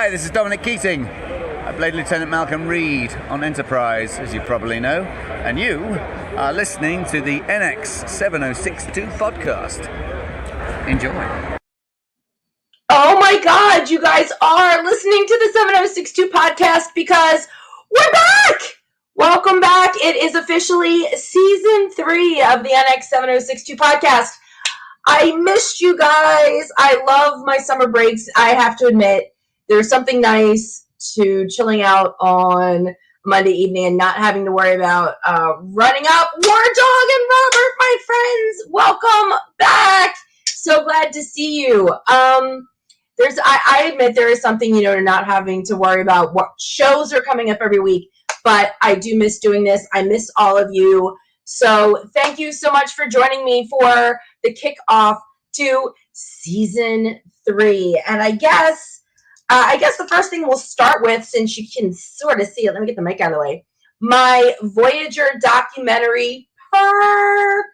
Hi, this is Dominic Keating. I played Lieutenant Malcolm Reed on Enterprise, as you probably know, and you are listening to the NX 7062 podcast. Enjoy. Oh my God, you guys are listening to the 7062 podcast because we're back! Welcome back. It is officially season 3 of the NX 7062 podcast. I missed you guys. I love my summer breaks. I have to admit, there's something nice to chilling out on Monday evening and not having to worry about running up. War Dog and Robert, my friends, welcome back. So glad to see you. I admit there is something, to not having to worry about what shows are coming up every week, but I do miss doing this. I miss all of you. So thank you so much for joining me for the kickoff to season 3. And I guess the first thing we'll start with, since you can sort of see it, let me get the mic out of the way. My Voyager documentary perk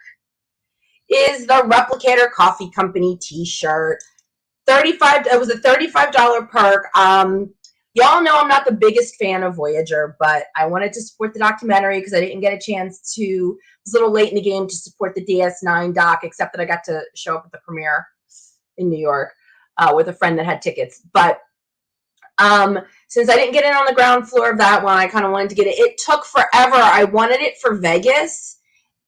is the Replicator Coffee Company t-shirt. It was a $35 perk. Y'all know I'm not the biggest fan of Voyager, but I wanted to support the documentary because I didn't get a chance to. It was a little late in the game to support the DS9 doc, except that I got to show up at the premiere in New York with a friend that had tickets. But since I didn't get in on the ground floor of that one, I kind of wanted to get it. It took forever. I wanted it for Vegas,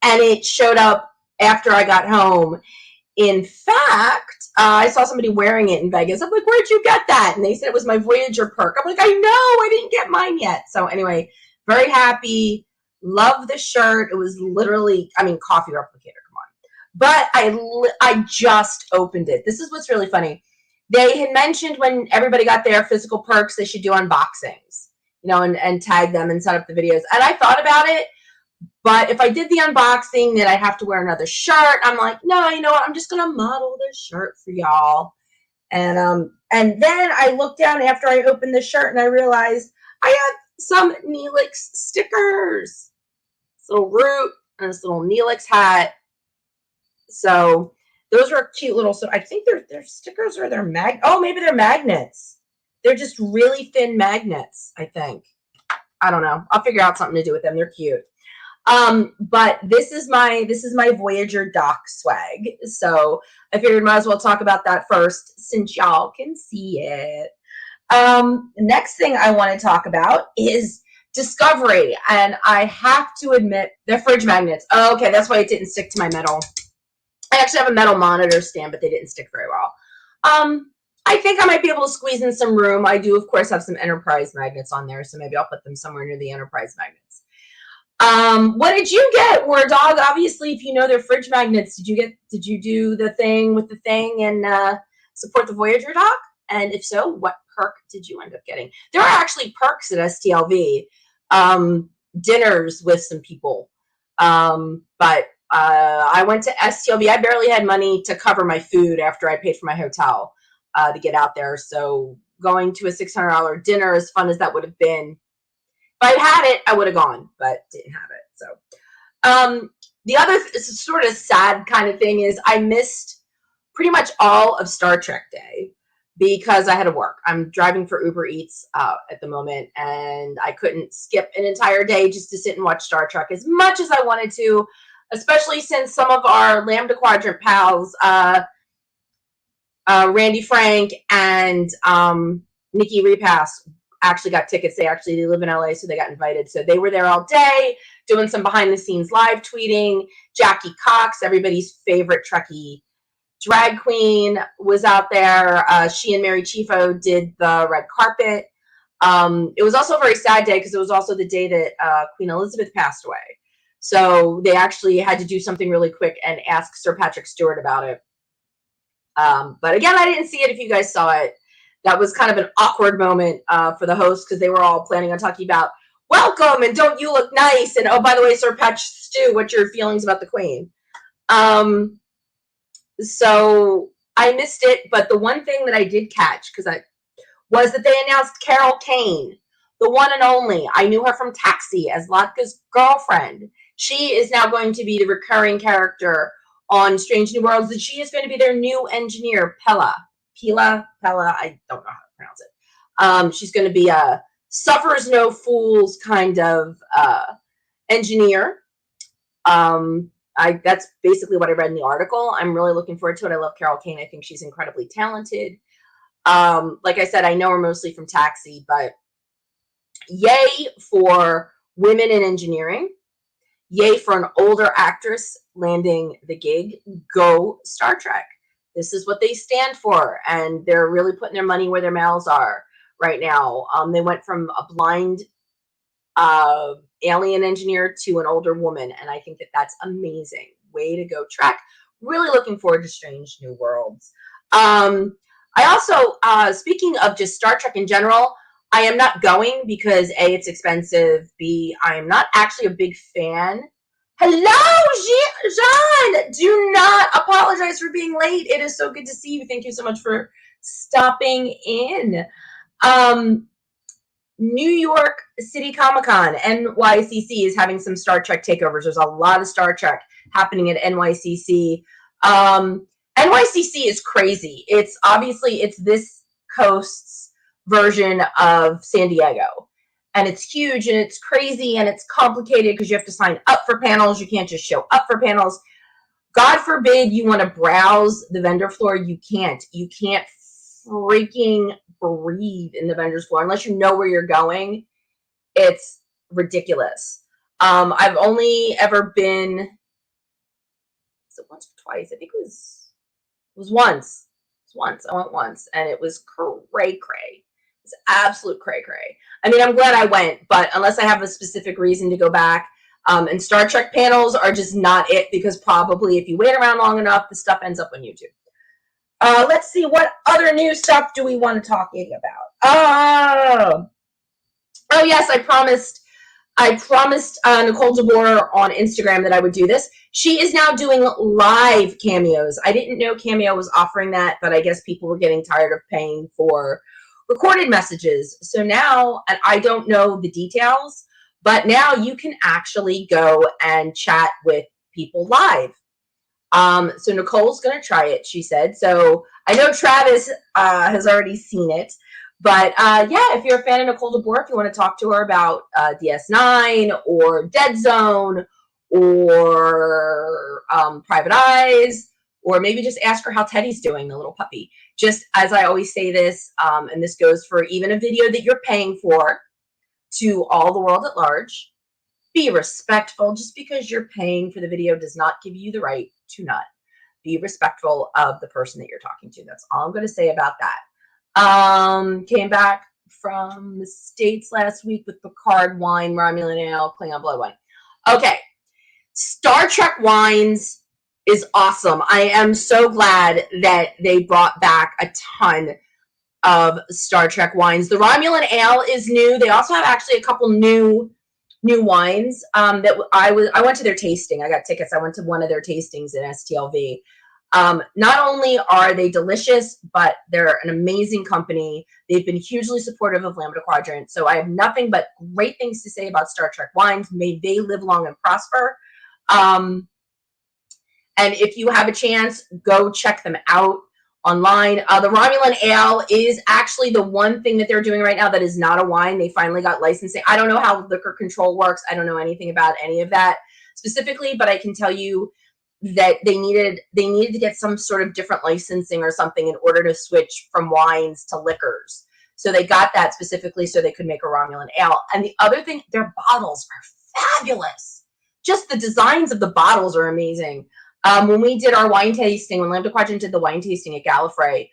and it showed up after I got home. In fact, I saw somebody wearing it in Vegas. I'm like, where'd you get that? And they said it was my Voyager perk. I'm like, I know, I didn't get mine yet. So anyway, very happy. Love the shirt. It was literally, coffee replicator, come on. But I just opened it. This is what's really funny. They had mentioned when everybody got their physical perks, they should do unboxings, and tag them and set up the videos. And I thought about it. But if I did the unboxing, then I'd have to wear another shirt. I'm like, no, you know what? I'm just going to model this shirt for y'all. And then I looked down after I opened the shirt and I realized I have some Neelix stickers. This little root and this little Neelix hat. So those are cute little, so I think they're stickers or they're maybe they're magnets. They're just really thin magnets, I think. I don't know. I'll figure out something to do with them. They're cute. But this is my Voyager doc swag. So I figured might as well talk about that first since y'all can see it. The next thing I want to talk about is Discovery. And I have to admit, they're fridge magnets. Oh, okay, that's why it didn't stick to my metal. I actually have a metal monitor stand, but they didn't stick very well. I think I might be able to squeeze in some room. I do, of course, have some Enterprise magnets on there, so maybe I'll put them somewhere near the Enterprise magnets. What did you get, War Dog? Obviously, if you know they're fridge magnets, did you do the thing with the thing and support the Voyager doc? And if so, what perk did you end up getting? There are actually perks at STLV, dinners with some people. But I went to STLV. I barely had money to cover my food after I paid for my hotel to get out there. So going to a $600 dinner, as fun as that would have been, if I'd had it, I would have gone, but didn't have it. So the other sort of sad kind of thing is I missed pretty much all of Star Trek Day because I had to work. I'm driving for Uber Eats at the moment, and I couldn't skip an entire day just to sit and watch Star Trek as much as I wanted to, especially since some of our Lambda Quadrant pals, Randy Frank and Nikki Repass, actually got tickets. They live in LA, so they got invited. So they were there all day doing some behind the scenes live tweeting. Jackie Cox, everybody's favorite Trekkie drag queen, was out there. She and Mary Chieffo did the red carpet. It was also a very sad day because it was also the day that Queen Elizabeth passed away. So they actually had to do something really quick and ask Sir Patrick Stewart about it. But again, I didn't see it. If you guys saw it, that was kind of an awkward moment for the host because they were all planning on talking about welcome and don't you look nice, and oh, by the way, Sir Patrick Stew, what's your feelings about the Queen? So I missed it, but the one thing that I did catch was that they announced Carol Kane, the one and only. I knew her from Taxi as Latka's girlfriend. She is now going to be the recurring character on Strange New Worlds, and she is going to be their new engineer, Pela, I don't know how to pronounce it. She's going to be a suffers no fools kind of engineer. That's basically what I read in the article. I'm really looking forward to it. I love Carol Kane. I think she's incredibly talented. Like I said, I know her mostly from Taxi, but yay for women in engineering. Yay for an older actress landing the gig. Go Star Trek. This is what they stand for, and they're really putting their money where their mouths are right now. They went from a blind alien engineer to an older woman, and I think that that's amazing. Way to go, Trek. Really looking forward to Strange New Worlds. I also, speaking of just Star Trek in general, I am not going because A, it's expensive, B, I am not actually a big fan. Hello, Jean! Do not apologize for being late. It is so good to see you. Thank you so much for stopping in. New York City Comic-Con, NYCC, is having some Star Trek takeovers. There's a lot of Star Trek happening at NYCC. NYCC is crazy. It's this coast's version of San Diego. And it's huge and it's crazy and it's complicated because you have to sign up for panels. You can't just show up for panels. God forbid you want to browse the vendor floor. You can't. You can't freaking breathe in the vendor's floor unless you know where you're going. It's ridiculous. I've only ever been, is it once or twice? I think it was once. I went once and it was cray. It's absolute cray. I mean, I'm glad I went, but unless I have a specific reason to go back, and Star Trek panels are just not it, because probably if you wait around long enough, the stuff ends up on YouTube. Let's see, what other new stuff do we want to talk about? Oh yes, I promised Nicole DeBoer on Instagram that I would do this. She is now doing live cameos. I didn't know Cameo was offering that, but I guess people were getting tired of paying for recorded messages. So now, and I don't know the details, but now you can actually go and chat with people live. So Nicole's going to try it, she said. So I know Travis has already seen it. But yeah, if you're a fan of Nicole DeBoer, if you want to talk to her about DS9 or Dead Zone or Private Eyes, or maybe just ask her how Teddy's doing, the little puppy. Just as I always say this, and this goes for even a video that you're paying for, to all the world at large, be respectful. Just because you're paying for the video does not give you the right to not. Be respectful of the person that you're talking to. That's all I'm going to say about that. Came back from the States last week with Picard wine, Romulan ale, Klingon blood wine. Okay. Star Trek wines is awesome. I am so glad that they brought back a ton of Star Trek wines. The Romulan ale is new. They also have actually a couple new wines that I went to their tasting. I got tickets. I went to one of their tastings in STLV. Not only are they delicious, but they're an amazing company. They've been hugely supportive of Lambda Quadrant. So I have nothing but great things to say about Star Trek wines. May they live long and prosper. And if you have a chance, go check them out online. The Romulan ale is actually the one thing that they're doing right now that is not a wine. They finally got licensing. I don't know how liquor control works. I don't know anything about any of that specifically, but I can tell you that they needed to get some sort of different licensing or something in order to switch from wines to liquors. So they got that specifically so they could make a Romulan ale. And the other thing, their bottles are fabulous. Just the designs of the bottles are amazing. When we did our wine tasting, when Lambda Quadrant did the wine tasting at Gallifrey,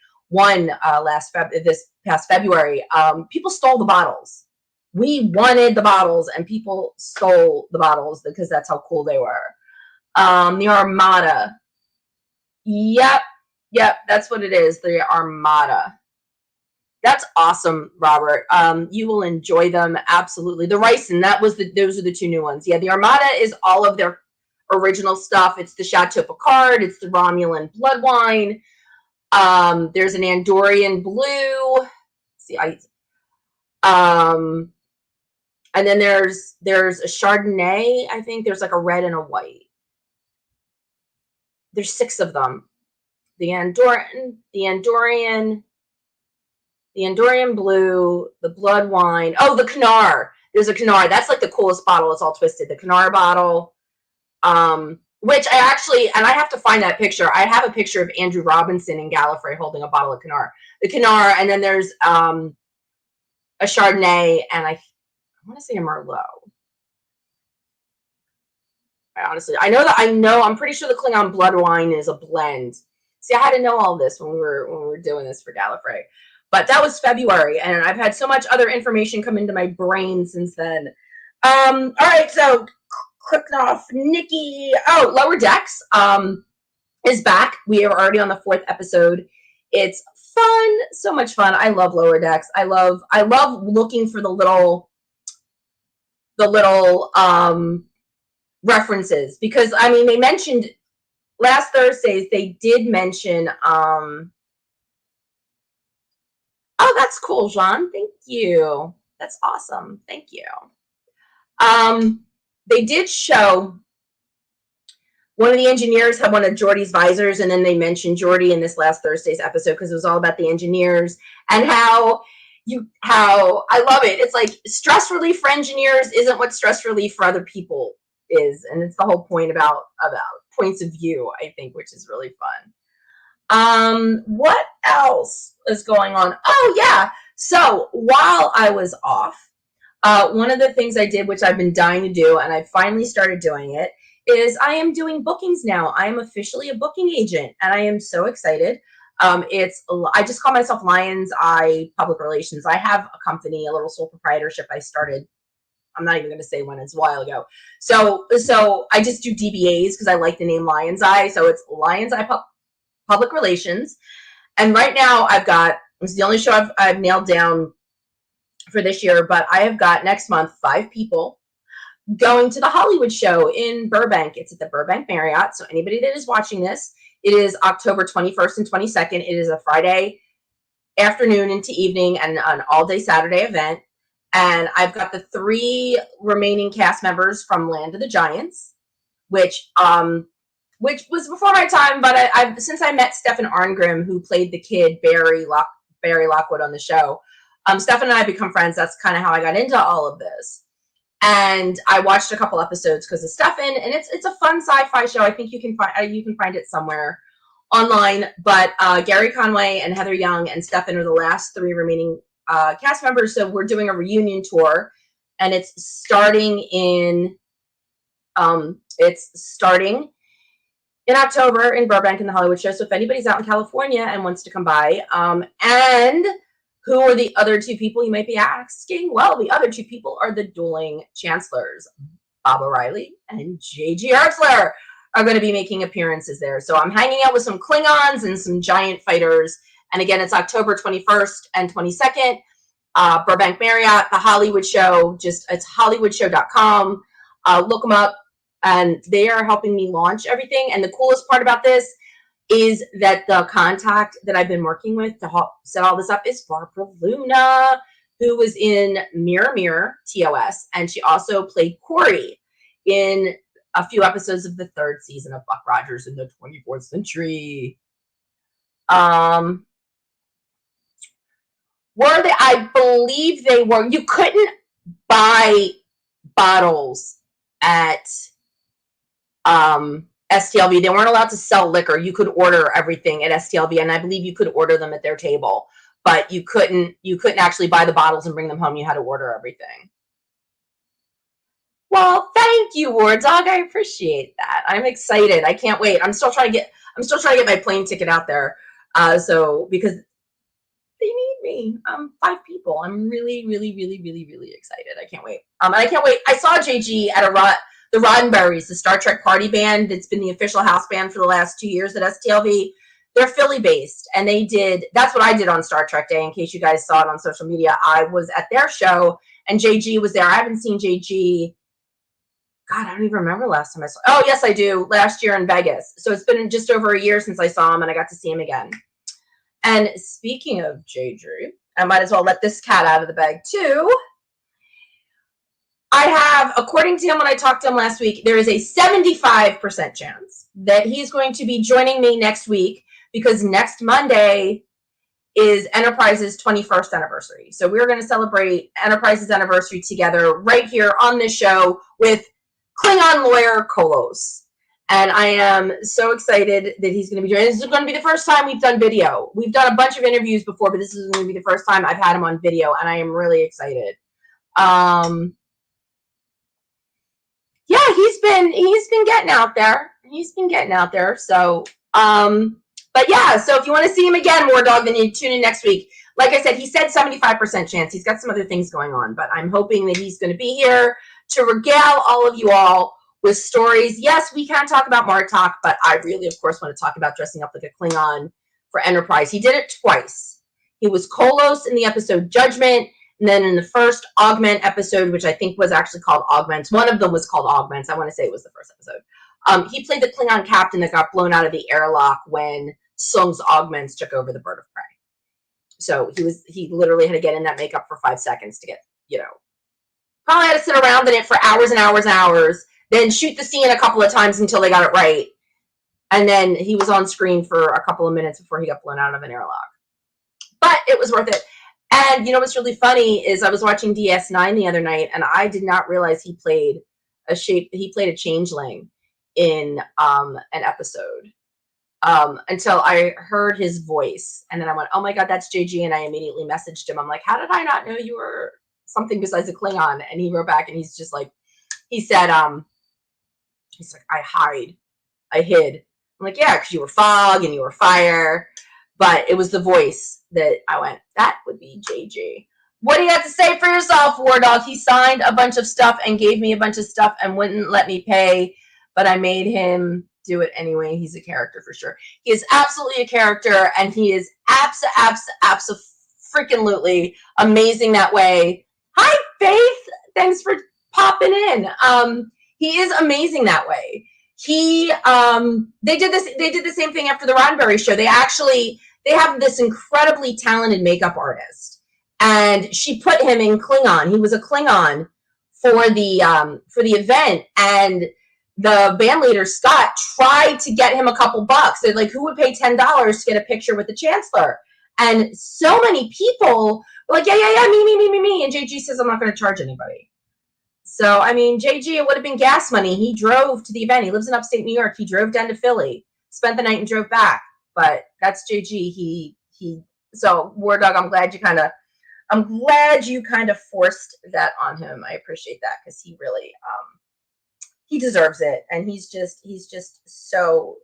this past February, people stole the bottles. We wanted the bottles, and people stole the bottles because that's how cool they were. The Armada. Yep, that's what it is. The Armada. That's awesome, Robert. You will enjoy them absolutely. The Ricin, those are the two new ones. Yeah, the Armada is all of their original stuff. It's the Chateau Picard. It's the Romulan blood wine. There's an Andorian blue. And then there's a Chardonnay. I think there's like a red and a white. There's 6 of them. The Andorian, The Andorian Blue, the Blood Wine. Oh, the Kanar. There's a Kanar. That's like the coolest bottle. It's all twisted. The Kanar bottle. Which I actually, and I have to find that picture. I have a picture of Andrew Robinson in Gallifrey holding a bottle of Kanar. The Kanar, and then there's a Chardonnay, and I want to say a Merlot. Honestly, I'm pretty sure the Klingon Blood Wine is a blend. See, I had to know all this when we were doing this for Gallifrey. But that was February, and I've had so much other information come into my brain since then. All right, so clicking off Nikki. Oh, Lower Decks is back. We are already on the 4th episode. It's fun, so much fun. I love Lower Decks. I love looking for the little references, because I mean, they mentioned last Thursdays, they did mention oh, that's cool, Jean. Thank you. That's awesome. Thank you. They did show one of the engineers had one of Geordi's visors, and then they mentioned Geordi in this last Thursday's episode because it was all about the engineers and how I love it. It's like stress relief for engineers isn't what stress relief for other people is, and it's the whole point about points of view, I think, which is really fun. What else is going on? Oh yeah, so while I was off, one of the things I did, which I've been dying to do, and I finally started doing it, is I am doing bookings now. I am officially a booking agent, and I am so excited. I just call myself Lion's Eye Public Relations. I have a company, a little sole proprietorship I started. I'm not even going to say when, it's a while ago. So I just do DBAs because I like the name Lion's Eye. So it's Lion's Eye Public Relations. And right now it's the only show I've nailed down for this year, but I have got next month 5 people going to the Hollywood show in Burbank. It's at the Burbank Marriott. So anybody that is watching this, it is October 21st and 22nd. It is a Friday afternoon into evening and an all-day Saturday event. And I've got the 3 remaining cast members from Land of the Giants, which was before my time, but since I met Stefan Arngrim, who played the kid Barry Lockwood on the show, Stefan and I become friends. That's kind of how I got into all of this. And I watched a couple episodes because of Stefan, and it's a fun sci-fi show. I think you can find it somewhere online. But Gary Conway and Heather Young and Stefan are the last 3 remaining cast members. So we're doing a reunion tour, and it's starting in October in Burbank in the Hollywood show. So if anybody's out in California and wants to come by, and who are the other 2 people, you might be asking? Well, the other 2 people are the dueling chancellors. Bob O'Reilly and J.G. Hertzler are going to be making appearances there. So I'm hanging out with some Klingons and some giant fighters. And again, it's October 21st and 22nd. Burbank Marriott, the Hollywood show. It's hollywoodshow.com. Look them up. And they are helping me launch everything. And the coolest part about this is that the contact that I've been working with to help set all this up is Barbara Luna, who was in Mirror Mirror TOS, and she also played Corey in a few episodes of the 3rd season of Buck Rogers in the 24th Century. I believe they were. You couldn't buy bottles at STLV. They weren't allowed to sell liquor. You could order everything at STLV, and I believe you could order them at their table, but you couldn't actually buy the bottles and bring them home. You had to order everything. Well, thank you, War Dog. I appreciate that. I'm excited. I can't wait. I'm still trying to get my plane ticket out there. So because they need me. 5 people. I'm really, really, really, really, really excited. I can't wait. And I can't wait. I saw JG at the Roddenberrys, the Star Trek party band. It's been the official house band for the last 2 years at STLV. They're Philly based, and that's what I did on Star Trek Day. In case you guys saw it on social media, I was at their show, and JG was there. I haven't seen JG. God, I don't even remember last time I saw. Oh, yes, I do. Last year in Vegas. So it's been just over a year since I saw him, and I got to see him again. And speaking of JG, I might as well let this cat out of the bag too. I have, according to him, when I talked to him last week, there is a 75% chance that he's going to be joining me next week, because next Monday is Enterprise's 21st anniversary. So we're going to celebrate Enterprise's anniversary together right here on this show with Klingon lawyer Kolos. And I am so excited that he's going to be doing this. This is going to be the first time we've done video. We've done a bunch of interviews before, but this is going to be the first time I've had him on video, and I am really excited. Yeah, he's been getting out there. So, but yeah, so if you want to see him again, War Dog, then you tune in next week. Like I said, he said 75% chance. He's got some other things going on, but I'm hoping that he's going to be here to regale all of you all with stories. Yes, we can talk about Martok, but I really, of course, want to talk about dressing up like a Klingon for Enterprise. He did it twice. He was Kolos in the episode Judgment, and then in the first Augment episode, which I think was actually called Augment. One of them was called Augments. I want to say it was the first episode. He played the Klingon captain that got blown out of the airlock when Sung's Augments took over the Bird of Prey. So he literally had to get in that makeup for 5 seconds to get, probably had to sit around in it for hours and hours and hours, then shoot the scene a couple of times until they got it right. And then he was on screen for a couple of minutes before he got blown out of an airlock. But it was worth it. And what's really funny is I was watching DS9 the other night, and I did not realize he played a changeling in an episode until I heard his voice. And then I went, oh my God, that's JG. And I immediately messaged him. I'm like, how did I not know you were something besides a Klingon? And he wrote back, and he's just like, he said, he's like, I hid. I'm like, yeah, because you were fog and you were fire. But it was the voice that I went, that would be JG. What do you have to say for yourself, War Dog? He signed a bunch of stuff and gave me a bunch of stuff and wouldn't let me pay, but I made him do it anyway. He's a character for sure. He is absolutely a character, and he is freaking-lutely amazing that way. Hi, Faith. Thanks for popping in. He is amazing that way. They did the same thing after the Roddenberry show. They have this incredibly talented makeup artist, and she put him in Klingon. He was a Klingon for the event, and the band leader Scott tried to get him a couple bucks. They're like, who would pay $10 to get a picture with the Chancellor? And so many people were like, yeah, me. And JG says, I'm not going to charge anybody. So, I mean, JG, it would have been gas money. He drove to the event. He lives in upstate New York. He drove down to Philly, spent the night, and drove back. But that's JG. So War Dog, I'm glad you kind of forced that on him. I appreciate that, because he really, he deserves it. And he's so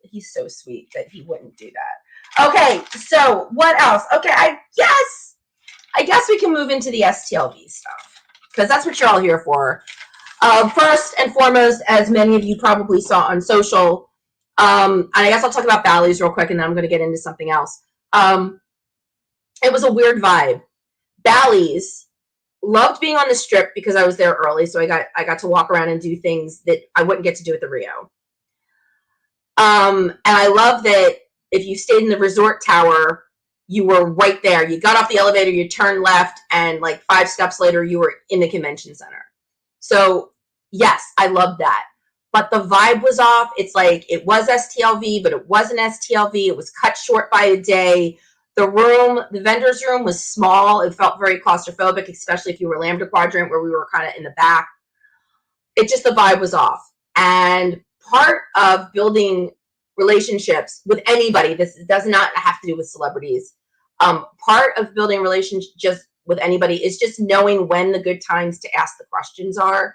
sweet that he wouldn't do that. Okay. So what else? Okay. I guess we can move into the STLV stuff, because that's what you're all here for. First and foremost, as many of you probably saw on social, and I guess I'll talk about Bally's real quick, and then I'm going to get into something else. It was a weird vibe. Bally's loved being on the Strip because I was there early, so I got to walk around and do things that I wouldn't get to do at the Rio. And I love that if you stayed in the resort tower, you were right there. You got off the elevator, you turned left, and like 5 steps later, you were in the convention center. So yes, I love that. But the vibe was off. It's like it was STLV, but it wasn't STLV. It was cut short by a day. The vendor's room was small. It felt very claustrophobic, especially if you were Lambda Quadrant, where we were kind of in the back. The vibe was off. And part of building relationships with anybody, this does not have to do with celebrities. Part of building relationships just with anybody is just knowing when the good times to ask the questions are.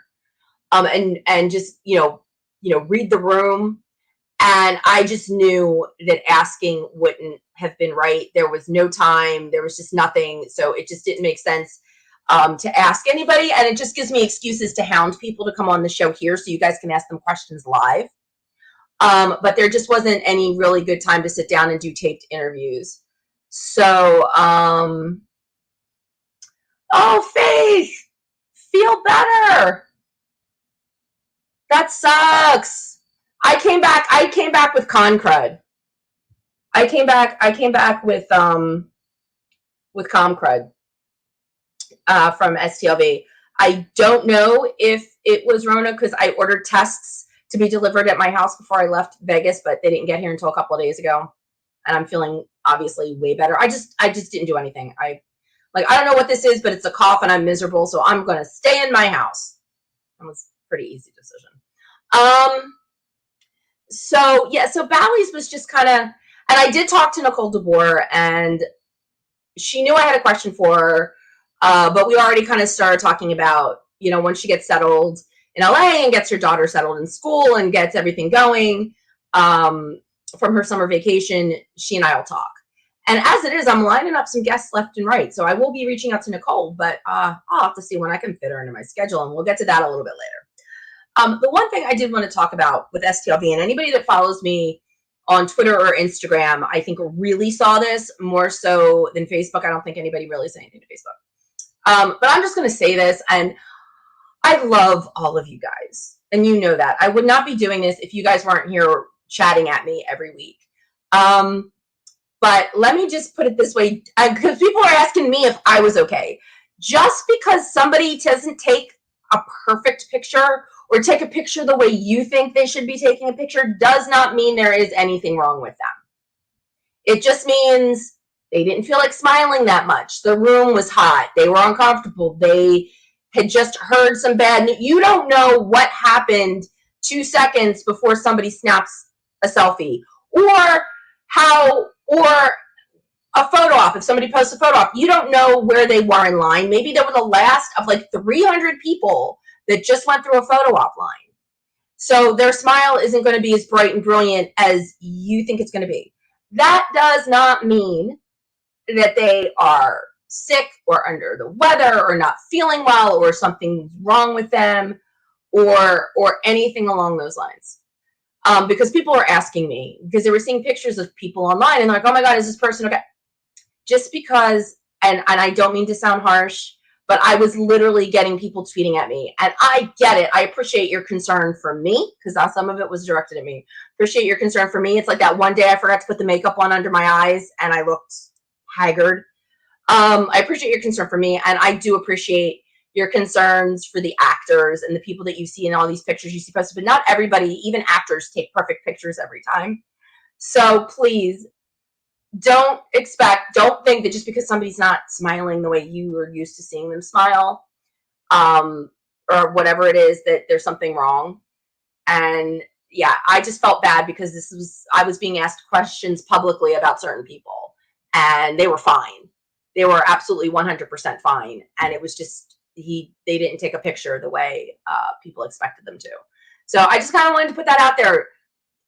And just, read the room. And I just knew that asking wouldn't have been right. There was no time. There was just nothing. So it just didn't make sense to ask anybody. And it just gives me excuses to hound people to come on the show here so you guys can ask them questions live. But there just wasn't any really good time to sit down and do taped interviews. So, Faith, feel better. That sucks. I came back with con crud. I came back with com crud from STLV. I don't know if it was Rona, because I ordered tests to be delivered at my house before I left Vegas, but they didn't get here until a couple of days ago. And I'm feeling obviously way better. I just didn't do anything. I don't know what this is, but it's a cough and I'm miserable, so I'm going to stay in my house. That was a pretty easy decision. So Bally's was just kind of, and I did talk to Nicole DeBoer, and she knew I had a question for her, but we already kind of started talking about, once she gets settled in LA and gets her daughter settled in school and gets everything going from her summer vacation, she and I will talk. And as it is, I'm lining up some guests left and right. So I will be reaching out to Nicole, but I'll have to see when I can fit her into my schedule, and we'll get to that a little bit later. The one thing I did want to talk about with STLV, and anybody that follows me on Twitter or Instagram, I think really saw this more so than Facebook. I don't think anybody really said anything to Facebook. But I'm just going to say this, and I love all of you guys, and you know that. I would not be doing this if you guys weren't here chatting at me every week. But let me just put it this way, because people are asking me if I was okay. Just because somebody doesn't take a perfect picture or take a picture the way you think they should be taking a picture does not mean there is anything wrong with them. It just means they didn't feel like smiling that much. The room was hot. They were uncomfortable. They had just heard some bad news. You don't know what happened 2 seconds before somebody snaps a selfie, or a photo op. If somebody posts a photo op, you don't know where they were in line. Maybe they were the last of like 300 people that just went through a photo op line. So their smile isn't going to be as bright and brilliant as you think it's going to be. That does not mean that they are sick or under the weather or not feeling well or something's wrong with them or anything along those lines. Because people are asking me, because they were seeing pictures of people online and they're like, oh my God, is this person okay? Just because, and I don't mean to sound harsh, but I was literally getting people tweeting at me, and I get it. I appreciate your concern for me, because some of it was directed at me. Appreciate your concern for me. It's like that one day I forgot to put the makeup on under my eyes and I looked haggard. I appreciate your concern for me, and I do appreciate your concerns for the actors and the people that you see in all these pictures you see posted, but not everybody, even actors, take perfect pictures every time. So please don't think that just because somebody's not smiling the way you are used to seeing them smile, or whatever it is, that there's something wrong. And yeah, I just felt bad because I was being asked questions publicly about certain people, and they were fine. They were absolutely 100% fine. And it was just, they didn't take a picture the way people expected them to. So I just kind of wanted to put that out there.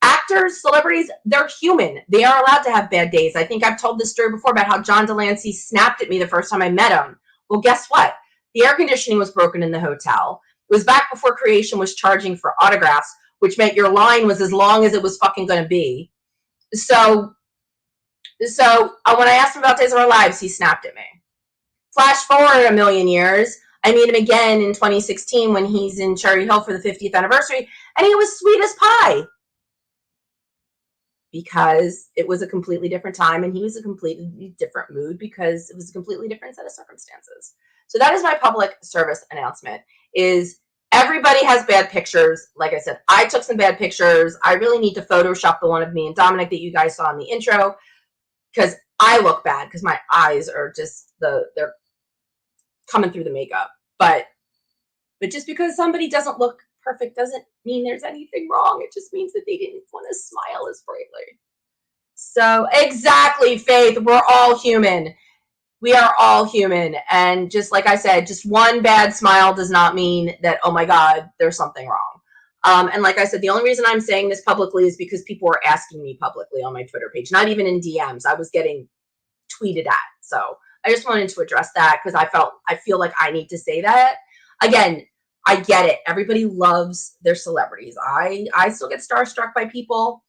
Actors, celebrities, they're human. They are allowed to have bad days. I think I've told this story before about how John Delancey snapped at me the first time I met him. Well, guess what? The air conditioning was broken in the hotel. It was back before Creation was charging for autographs, which meant your line was as long as it was fucking going to be. So when I asked him about Days of Our Lives, he snapped at me. Flash forward a million years. I meet him again in 2016 when he's in Cherry Hill for the 50th anniversary, and he was sweet as pie. Because it was a completely different time, and he was a completely different mood because it was a completely different set of circumstances. So that is my public service announcement, is everybody has bad pictures. Like I said, I took some bad pictures. I really need to Photoshop the one of me and Dominic that you guys saw in the intro, because I look bad because my eyes are just, they're coming through the makeup. But just because somebody doesn't look perfect doesn't mean there's anything wrong. It just means that they didn't want to smile as brightly. So exactly, Faith, we're all human. We are all human. And just like I said, just one bad smile does not mean that, oh my God, there's something wrong. And like I said, the only reason I'm saying this publicly is because people were asking me publicly on my Twitter page, not even in DMs. I was getting tweeted at. So I just wanted to address that because I feel like I need to say that. Again, I get it. Everybody loves their celebrities. I still get starstruck by people.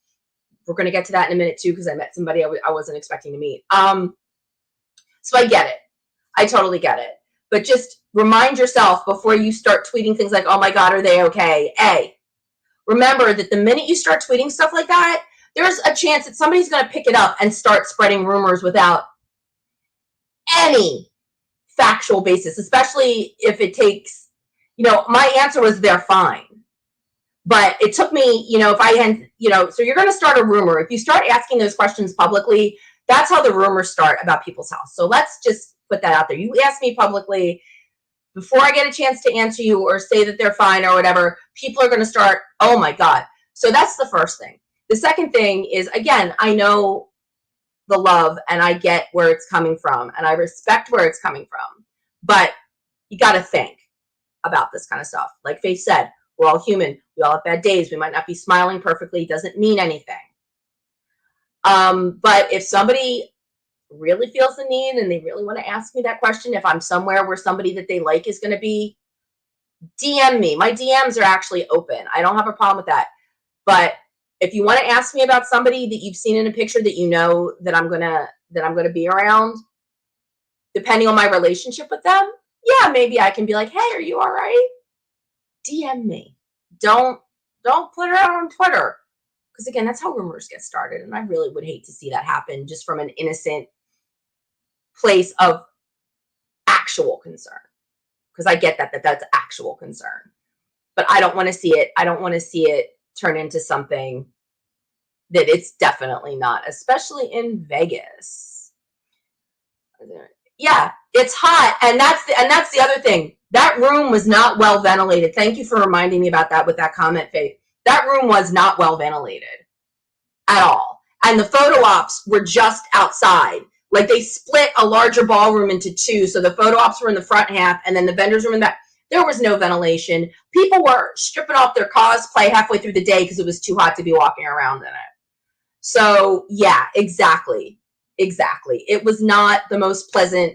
We're going to get to that in a minute too, because I met somebody I wasn't expecting to meet. So I get it. I totally get it. But just remind yourself before you start tweeting things like, oh my God, are they okay? Remember that the minute you start tweeting stuff like that, there's a chance that somebody's going to pick it up and start spreading rumors without any factual basis, especially if it takes, my answer was they're fine. But it took me, if I had, so you're going to start a rumor. If you start asking those questions publicly, That's how the rumors start about people's house. So let's just put that out there. You ask me publicly, before I get a chance to answer you or say that they're fine or whatever, people are going to start, oh my God. So that's the first thing. The second thing is, again, I know the love and I get where it's coming from and I respect where it's coming from. But you got to think about this kind of stuff. Like Faith said, we're all human. We all have bad days. We might not be smiling perfectly. It doesn't mean anything. But if somebody really feels the need and they really want to ask me that question, if I'm somewhere where somebody that they like is going to be, DM me. My DMs are actually open. I don't have a problem with that. But if you want to ask me about somebody that you've seen in a picture that you know that I'm gonna be around, depending on my relationship with them, yeah, maybe I can be like, hey, are you all right? DM me. Don't put it out on Twitter. Because again, that's how rumors get started. And I really would hate to see that happen just from an innocent place of actual concern. Because I get that's actual concern. But I don't want to see it. I don't want to see it turn into something that it's definitely not, especially in Vegas. Yeah, it's hot. And that's the other thing. That room was not well ventilated. Thank you for reminding me about that with that comment, Faith. That room was not well ventilated at all. And the photo ops were just outside. Like they split a larger ballroom into two. So the photo ops were in the front half and then the vendors room in the back. There was no ventilation. People were stripping off their cosplay halfway through the day because it was too hot to be walking around in it. So yeah, exactly. It was not the most pleasant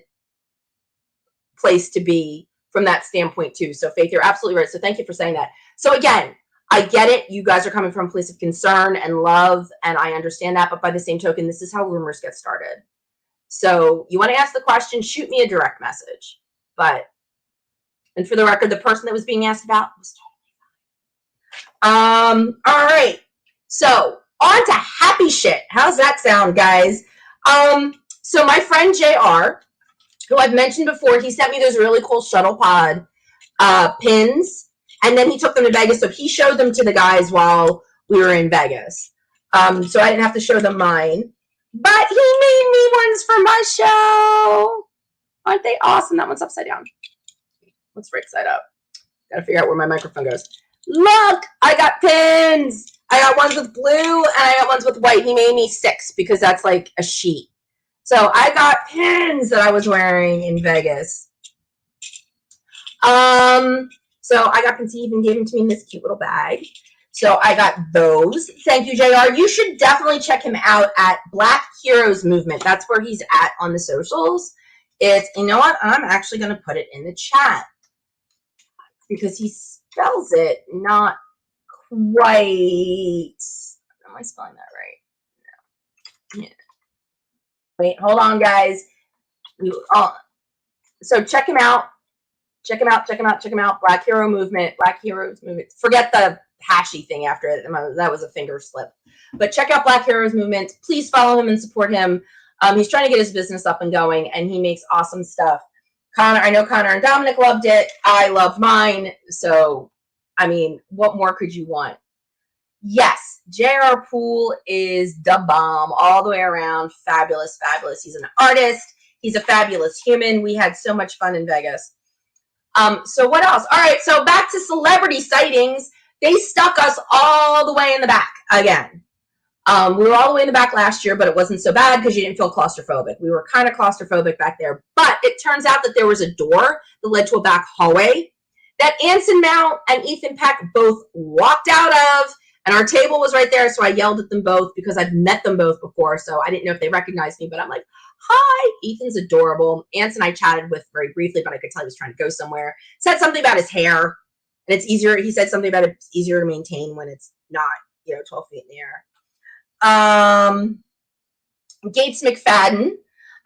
place to be from that standpoint too. So Faith, you're absolutely right. So thank you for saying that. So again, I get it. You guys are coming from a place of concern and love, and I understand that. But by the same token, this is how rumors get started. So you want to ask the question, shoot me a direct message. And for the record, the person that was being asked about was totally fine. All right. So on to happy shit. How's that sound, guys? So my friend JR, who I've mentioned before, he sent me those really cool shuttle pod pins. And then he took them to Vegas. So he showed them to the guys while we were in Vegas. So I didn't have to show them mine. But he made me ones for my show. Aren't they awesome? That one's upside down. Let's right side up. Gotta figure out where my microphone goes. Look, I got pins. I got ones with blue and I got ones with white. He made me 6 because that's like a sheet. So I got pins that I was wearing in Vegas. So I got pins. He even gave them to me in this cute little bag. So I got those. Thank you, JR. You should definitely check him out at Black Heroes Movement. That's where he's at on the socials. It's, you know what? I'm actually going to put it in the chat because he spells it not quite. Am I spelling that right? No. Yeah. Wait, hold on, guys. So check him out. Check him out. Black Hero Movement. Black Heroes Movement. Forget the hashy thing after it. That was a finger slip. But check out Black Heroes Movement. Please follow him and support him. He's trying to get his business up and going, and he makes awesome stuff. I know Connor and Dominic loved it. I loved mine. So, I mean, what more could you want? Yes, J.R. Poole is the bomb all the way around. Fabulous. He's an artist. He's a fabulous human. We had so much fun in Vegas. So what else? All right, so back to celebrity sightings. They stuck us all the way in the back again. We were all the way in the back last year, but it wasn't so bad because you didn't feel claustrophobic. We were kind of claustrophobic back there. But it turns out that there was a door that led to a back hallway that Anson Mount and Ethan Peck both walked out of, and our table was right there, so I yelled at them both because I've met them both before, so I didn't know if they recognized me, but I'm like, hi. Ethan's adorable. Anson I chatted with very briefly, but I could tell he was trying to go somewhere. Said something about his hair, and it's easier. He said something about it's easier to maintain when it's not, 12 feet in the air. Gates McFadden.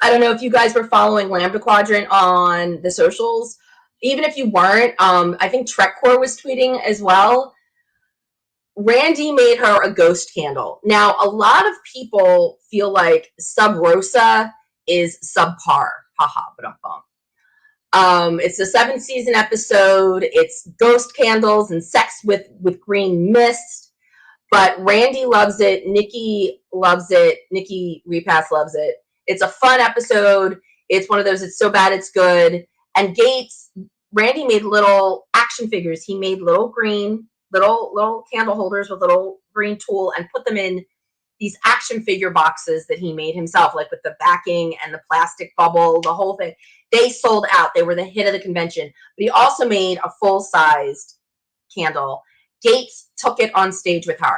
I don't know if you guys were following Lambda Quadrant on the socials. Even if you weren't, I think TrekCore was tweeting as well. Randy made her a ghost candle. Now, a lot of people feel like Sub Rosa is subpar. Haha, ba-dum-bum. It's the 7th season episode. It's ghost candles and sex with green mist. But Randy loves it. Nikki loves it. Nikki Repass loves it. It's a fun episode. It's one of those, it's so bad it's good. And Randy made little action figures. He made little green, little candle holders with little green tulle and put them in these action figure boxes that he made himself, like with the backing and the plastic bubble, the whole thing. They sold out. They were the hit of the convention. But he also made a full-sized candle. Gates took it on stage with her.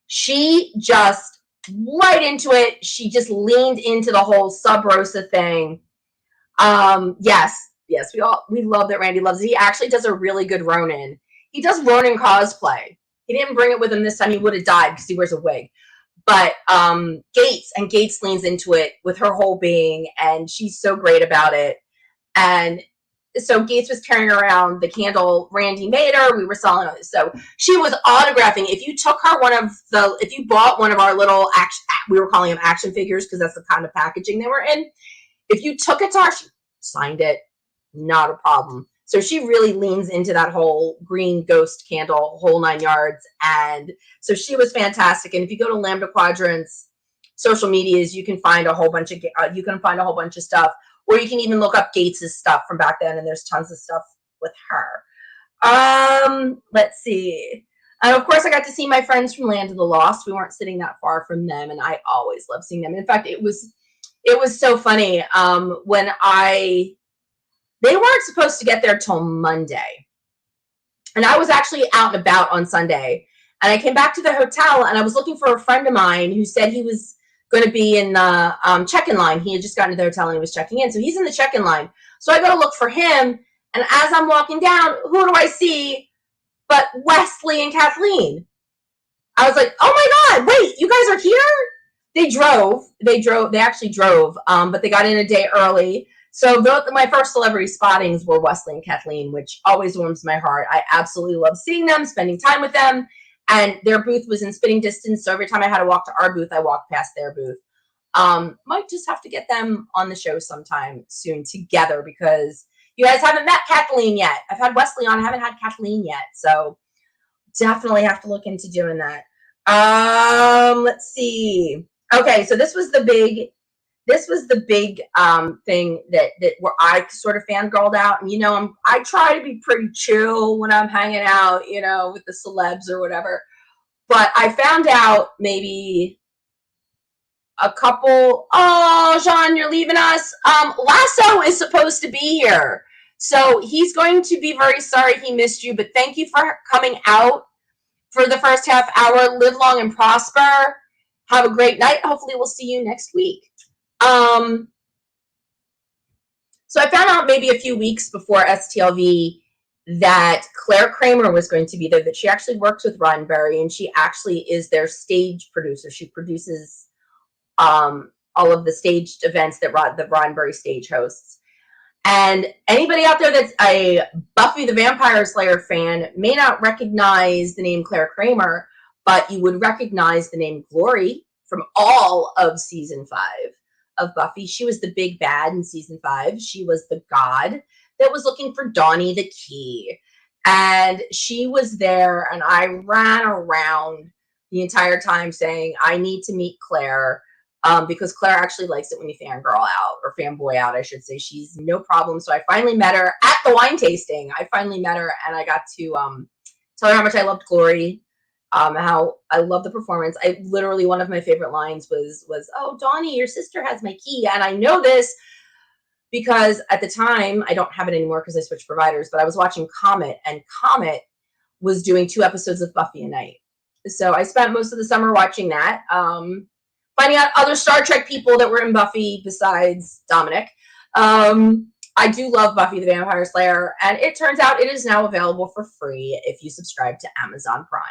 She just right into it. She just leaned into the whole Sub Rosa thing. Yes, we love that Randy loves it. He actually does a really good Ronin. He does Ronin cosplay. He didn't bring it with him this time. He would have died because he wears a wig. But Gates leans into it with her whole being, and she's so great about it. And so Gates was carrying around the candle Randy made her. We were selling it. So she was autographing. If you took her if you bought one of our little we were calling them action figures because that's the kind of packaging they were in. If you took it to her, she signed it. Not a problem. So she really leans into that whole green ghost candle, whole 9 yards. And so she was fantastic. And if you go to Lambda Quadrant's social medias, you can find a whole bunch of stuff. Or you can even look up Gates's stuff from back then, and there's tons of stuff with her. Let's see. And of course, I got to see my friends from Land of the Lost. We weren't sitting that far from them, and I always love seeing them. In fact, it was so funny when they weren't supposed to get there till Monday, and I was actually out and about on Sunday, and I came back to the hotel, and I was looking for a friend of mine who said he was going to be in the check-in line. He had just gotten to the hotel and he was checking in. So he's in the check-in line. So I go to look for him. And as I'm walking down, who do I see but Wesley and Kathleen? I was like, oh my God, wait, you guys are here? They actually drove, but they got in a day early. So my first celebrity spottings were Wesley and Kathleen, which always warms my heart. I absolutely love seeing them, spending time with them. And their booth was in spitting distance, so every time I had to walk to our booth, I walked past their booth. Might just have to get them on the show sometime soon together because you guys haven't met Kathleen yet. I've had Wesley on, I haven't had Kathleen yet, so definitely have to look into doing that. Let's see. Okay, so this was the big thing that where I sort of fangirled out. And I try to be pretty chill when I'm hanging out, with the celebs or whatever. But I found out maybe a couple. Oh, Jean, you're leaving us. Lasso is supposed to be here, so he's going to be very sorry he missed you. But thank you for coming out for the first half hour. Live long and prosper. Have a great night. Hopefully, we'll see you next week. So I found out maybe a few weeks before STLV that Claire Kramer was going to be there, that she actually works with Roddenberry, and she actually is their stage producer. She produces all of the staged events that the Roddenberry stage hosts. And anybody out there that's a Buffy the Vampire Slayer fan may not recognize the name Claire Kramer, but you would recognize the name Glory from all of season 5 of Buffy. She was the big bad in season 5. She was the god that was looking for Donnie the Key. And she was there, and I ran around the entire time saying, I need to meet Claire, because Claire actually likes it when you fangirl out, or fanboy out, I should say. She's no problem. So I finally met her at the wine tasting. I finally met her, and I got to tell her how much I loved Glory. How I love the performance. I literally, one of my favorite lines was, oh, Donnie, your sister has my key. And I know this because at the time, I don't have it anymore because I switched providers, but I was watching Comet, and Comet was doing 2 episodes of Buffy a night. So I spent most of the summer watching that, finding out other Star Trek people that were in Buffy besides Dominic. I do love Buffy the Vampire Slayer, and it turns out it is now available for free if you subscribe to Amazon Prime.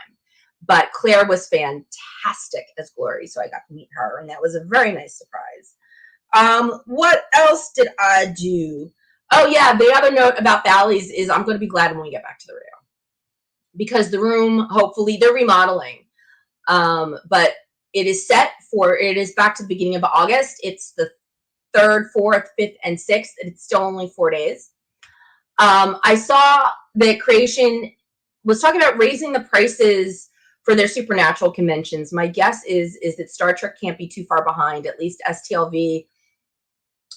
But Claire was fantastic as Glory, so I got to meet her, and that was a very nice surprise. What else did I do? Oh, yeah, the other note about Bally's is I'm going to be glad when we get back to the Rio. Because the room, hopefully, they're remodeling. But it is back to the beginning of August. It's the 3rd, 4th, 5th, and 6th. And it's still only 4 days. I saw that Creation was talking about raising the prices for their supernatural conventions. My guess is that Star Trek can't be too far behind, at least STLV.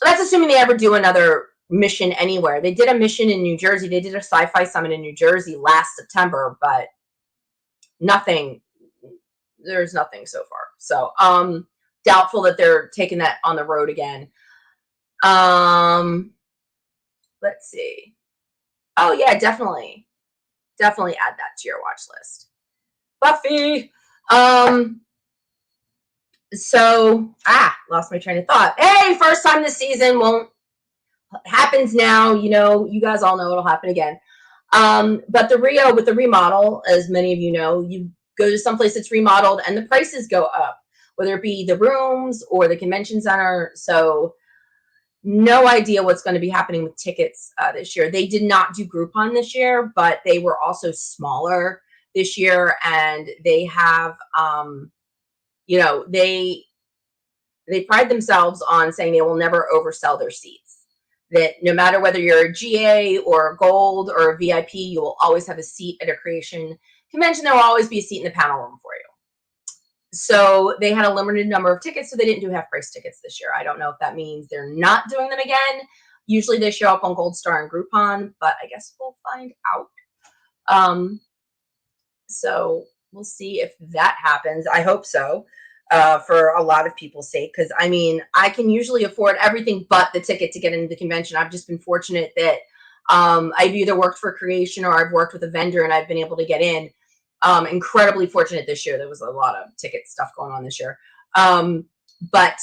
That's assuming they ever do another mission anywhere. They did a mission in New Jersey. They did a sci-fi summit in New Jersey last September, but nothing. There's nothing so far. So, doubtful that they're taking that on the road again. Let's see. Oh yeah, definitely add that to your watch list. Buffy. So lost my train of thought. Hey, first time this season, won't happens now. You know, you guys all know it'll happen again. But the Rio with the remodel, as many of you know, you go to someplace that's remodeled and the prices go up, whether it be the rooms or the convention center. So no idea what's going to be happening with tickets this year. They did not do Groupon this year, but they were also smaller this year, and they have, they pride themselves on saying they will never oversell their seats. That no matter whether you're a GA or a Gold or a VIP, you will always have a seat at a creation convention. There will always be a seat in the panel room for you. So they had a limited number of tickets, so they didn't do half-price tickets this year. I don't know if that means they're not doing them again. Usually they show up on Gold Star and Groupon, but I guess we'll find out. So we'll see if that happens. I hope so, for a lot of people's sake, because, I mean, I can usually afford everything but the ticket to get into the convention. I've just been fortunate that I've either worked for creation or I've worked with a vendor and I've been able to get in. Incredibly fortunate this year. There was a lot of ticket stuff going on this year. But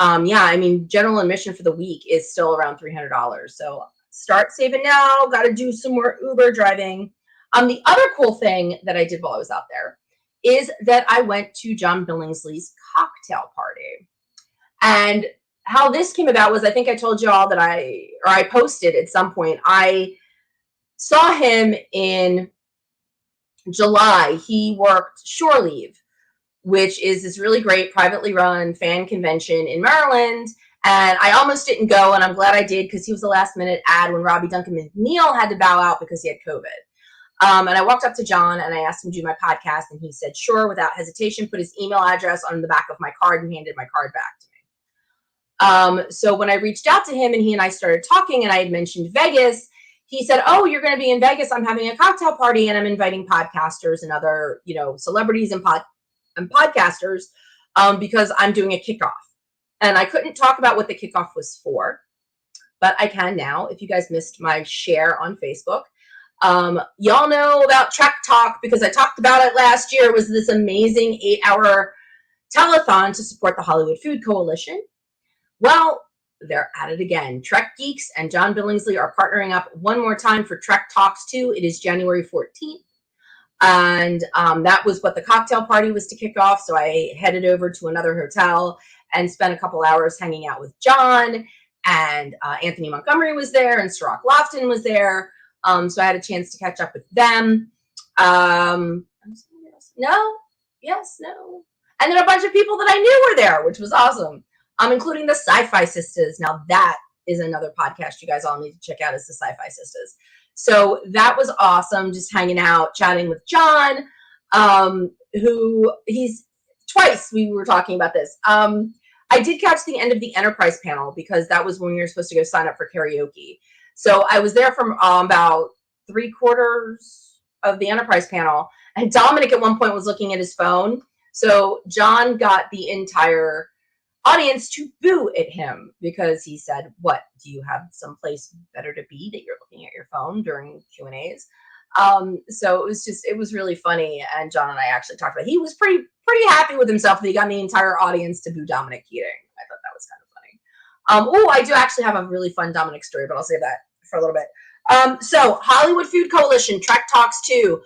I mean, general admission for the week is still around $300. So start saving now. Got to do some more Uber driving. The other cool thing that I did while I was out there is that I went to John Billingsley's cocktail party. And how this came about was, I think I told you all that I posted at some point. I saw him in July. He worked Shore Leave, which is this really great privately run fan convention in Maryland. And I almost didn't go, and I'm glad I did, because he was the last minute ad when Robbie Duncan McNeil had to bow out because he had COVID. And I walked up to John and I asked him to do my podcast, and he said, sure, without hesitation, put his email address on the back of my card and handed my card back to me. So when I reached out to him and he and I started talking and I had mentioned Vegas, he said, oh, you're going to be in Vegas. I'm having a cocktail party and I'm inviting podcasters and other, celebrities and podcasters because I'm doing a kickoff. And I couldn't talk about what the kickoff was for, but I can now. If you guys missed my share on Facebook, y'all know about Trek Talk because I talked about it last year. It was this amazing 8-hour telethon to support the Hollywood Food Coalition. Well, they're at it again. Trek Geeks and John Billingsley are partnering up one more time for Trek Talks 2. It is January 14th. And that was what the cocktail party was to kick off. So I headed over to another hotel and spent a couple hours hanging out with John. And Anthony Montgomery was there and Sirach Lofton was there. So I had a chance to catch up with them. No. And then a bunch of people that I knew were there, which was awesome. Including the Sci-Fi Sisters. Now that is another podcast you guys all need to check out, is the Sci-Fi Sisters. So that was awesome, just hanging out, chatting with John, who he's twice we were talking about this. I did catch the end of the Enterprise panel because that was when we were supposed to go sign up for karaoke. So I was there from about 3/4 of the Enterprise panel, and Dominic at one point was looking at his phone. So John got the entire audience to boo at him because he said, what, do you have someplace better to be that you're looking at your phone during Q&As? So it was really funny. And John and I actually talked about it. He was pretty happy with himself that he got the entire audience to boo Dominic Keating. I thought that was kind of funny. I do actually have a really fun Dominic story, but I'll save that for a little bit. So Hollywood Food Coalition, Trek Talks 2.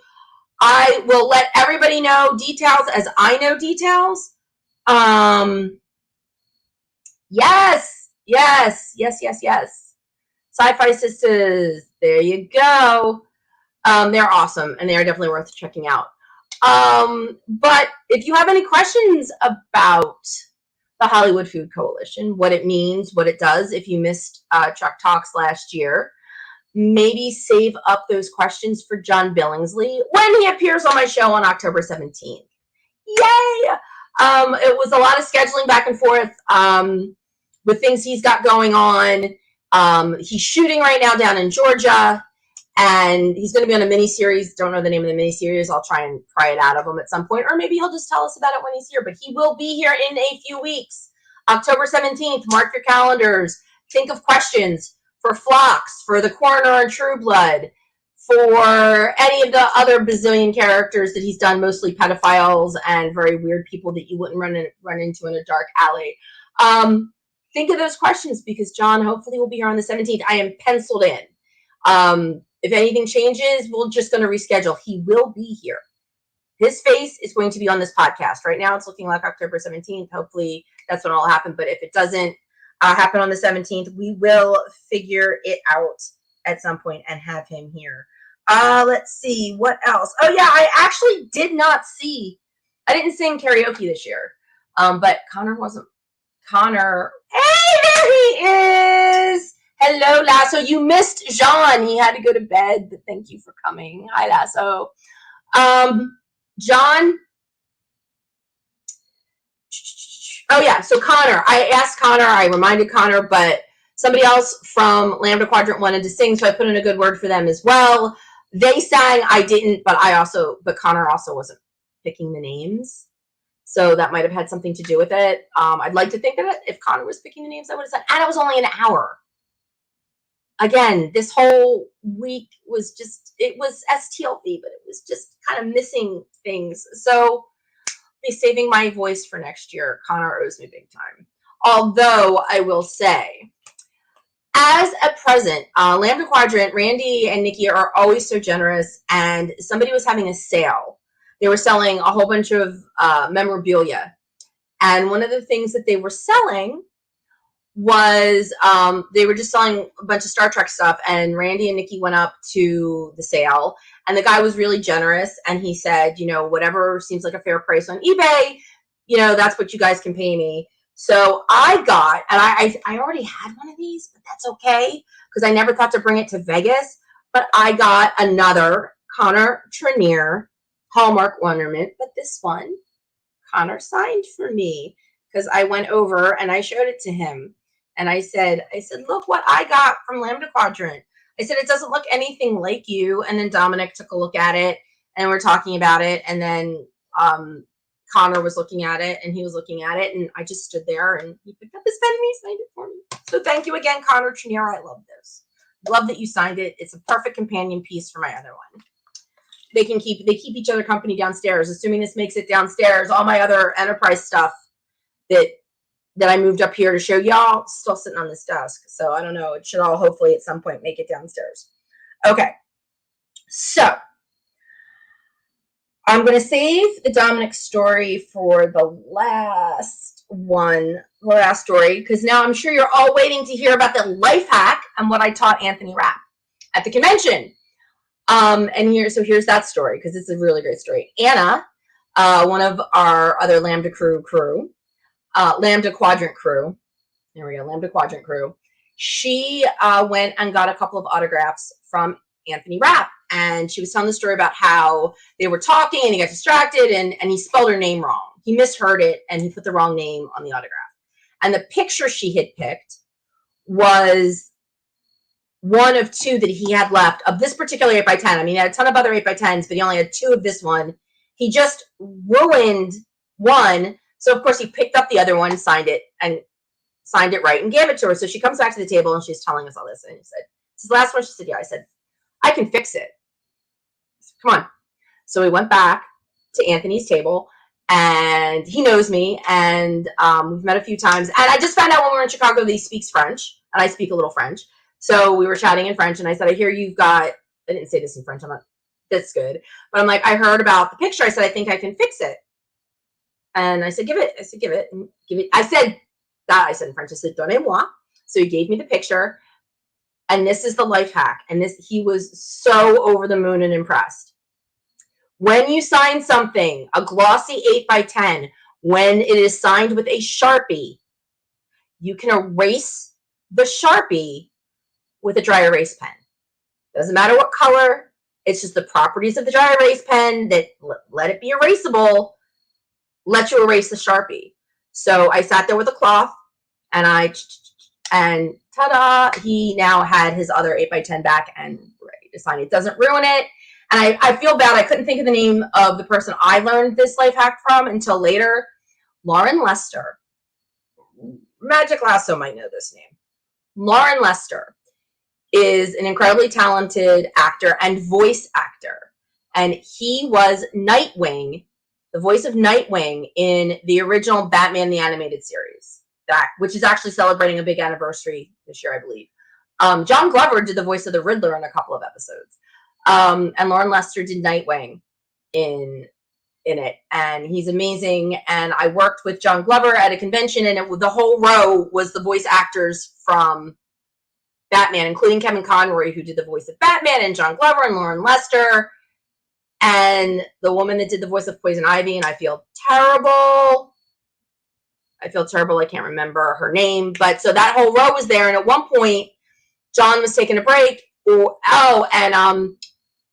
I will let everybody know details as I know details. Yes. Sci-Fi Sisters. There you go. They're awesome, and they are definitely worth checking out. But if you have any questions about the Hollywood Food Coalition, what it means, what it does, if you missed Trek Talks last year, maybe save up those questions for John Billingsley when he appears on my show on October 17th. Yay! It was a lot of scheduling back and forth with things he's got going on. He's shooting right now down in Georgia, and he's going to be on a mini-series. Don't know the name of the mini-series. I'll try and pry it out of him at some point, or maybe he'll just tell us about it when he's here. But he will be here in a few weeks. October 17th, mark your calendars. Think of questions for Phlox, for the Coroner and True Blood, for any of the other bazillion characters that he's done, mostly pedophiles and very weird people that you wouldn't run into in a dark alley. Think of those questions, because John hopefully will be here on the 17th. I am penciled in. If anything changes, we're just going to reschedule. He will be here. His face is going to be on this podcast. Right now it's looking like October 17th. Hopefully that's when it'll happen. But if it doesn't happen on the 17th, we will figure it out at some point and have him here. Let's see, what else? Oh yeah, I actually did not see, I didn't sing karaoke this year. But Connor, hey, there he is. Hello, Lasso. You missed Jean. He had to go to bed, but thank you for coming. Hi, Lasso. John. Oh yeah, so Connor. I asked Connor, I reminded Connor, but somebody else from Lambda Quadrant wanted to sing, so I put in a good word for them as well. They sang, I didn't, but Connor also wasn't picking the names. So that might have had something to do with it. I'd like to think that if Connor was picking the names, I would have said, and it was only an hour. Again, this whole week was it was STLV, but it was just kind of missing things. So be saving my voice for next year. Connor owes me big time. Although I will say, as a present, Lambda Quadrant, Randy and Nikki are always so generous, and somebody was having a sale. They were selling a whole bunch of memorabilia. And one of the things that they were selling was they were just selling a bunch of Star Trek stuff, and Randy and Nikki went up to the sale, and the guy was really generous, and he said, whatever seems like a fair price on eBay, that's what you guys can pay me. So I got, and I already had one of these, but that's okay, because I never thought to bring it to Vegas, but I got another Connor Trenier Hallmark ornament, but this one Connor signed for me, because I went over and I showed it to him. And I said, look what I got from Lambda Quadrant. I said, it doesn't look anything like you. And then Dominic took a look at it, and we're talking about it. And then Connor was looking at it, and he was looking at it. And I just stood there, and he picked up his pen and he signed it for me. So thank you again, Connor Trenier. I love this. Love that you signed it. It's a perfect companion piece for my other one. They keep each other company downstairs. Assuming this makes it downstairs, all my other Enterprise stuff that I moved up here to show y'all still sitting on this desk. So I don't know. It should all hopefully at some point make it downstairs. Okay. So I'm going to save the Dominic story for the last story, because now I'm sure you're all waiting to hear about the life hack and what I taught Anthony Rapp at the convention. Here's that story, because it's a really great story. Anna, one of our other Lambda Quadrant crew. There we go, Lambda Quadrant crew. She went and got a couple of autographs from Anthony Rapp, and she was telling the story about how they were talking and he got distracted and he spelled her name wrong. He misheard it and he put the wrong name on the autograph. And the picture she had picked was one of two that he had left of this particular 8x10. I mean, he had a ton of other 8x10s, but he only had two of this one. He just ruined one. So, of course, he picked up the other one, signed it right, and gave it to her. So she comes back to the table, and she's telling us all this. And he said, this is the last one. She said, yeah. I said, I can fix it. I said, come on. So we went back to Anthony's table, and he knows me, and we've met a few times. And I just found out when we were in Chicago that he speaks French, and I speak a little French. So we were chatting in French, and I said, I hear you've got, I didn't say this in French. I'm not, that's good. But I'm like, I heard about the picture. I said, I think I can fix it. And I said, give it. I said, give it. I said that. I said in French, I said, donnez-moi. So he gave me the picture. And this is the life hack. And he was so over the moon and impressed. When you sign something, a glossy 8x10, when it is signed with a Sharpie, you can erase the Sharpie with a dry erase pen. Doesn't matter what color. It's just the properties of the dry erase pen that let it be erasable, let you erase the Sharpie. So I sat there with a cloth, and ta-da, he now had his other 8x10 back and ready to sign. It doesn't ruin it. And I feel bad. I couldn't think of the name of the person I learned this life hack from until later. Lauren Lester. Magic Lasso might know this name. Lauren Lester is an incredibly talented actor and voice actor. And he was Nightwing, the voice of Nightwing in the original Batman the Animated Series, which is actually celebrating a big anniversary this year, I believe. John Glover did the voice of the Riddler in a couple of episodes. And Lauren Lester did Nightwing in it, and he's amazing. And I worked with John Glover at a convention, and the whole row was the voice actors from Batman, including Kevin Conroy, who did the voice of Batman, and John Glover and Lauren Lester, and the woman that did the voice of Poison Ivy. And I feel terrible. I can't remember her name, but so that whole row was there. And at one point, John was taking a break. And